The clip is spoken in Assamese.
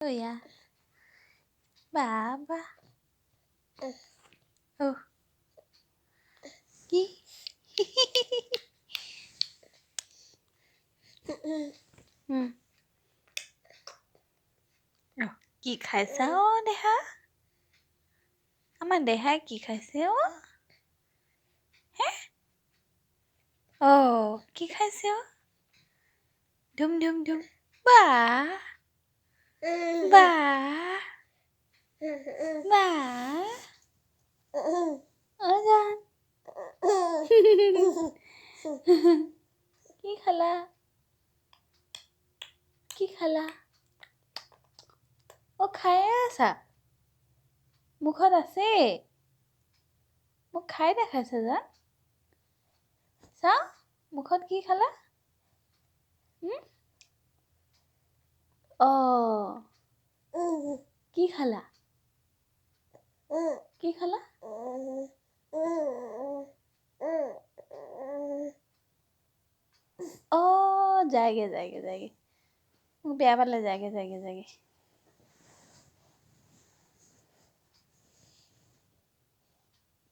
Oh yeah. Baba. Oh. কি? কি খাইছা দেহা? আমাৰ দেহাই কি খাইছে হে? কি খাইছে ধুম ধুম ধুম। বা বা বা জান কি খালা? কি খালা? খায়ে আছা? মুখত আছে? মোক খাই দেখাইছে জান। চাওঁ মুখত কি খালা? কি খালা? কি খালা? যায়গে মোক বেয়া পালে যায়গে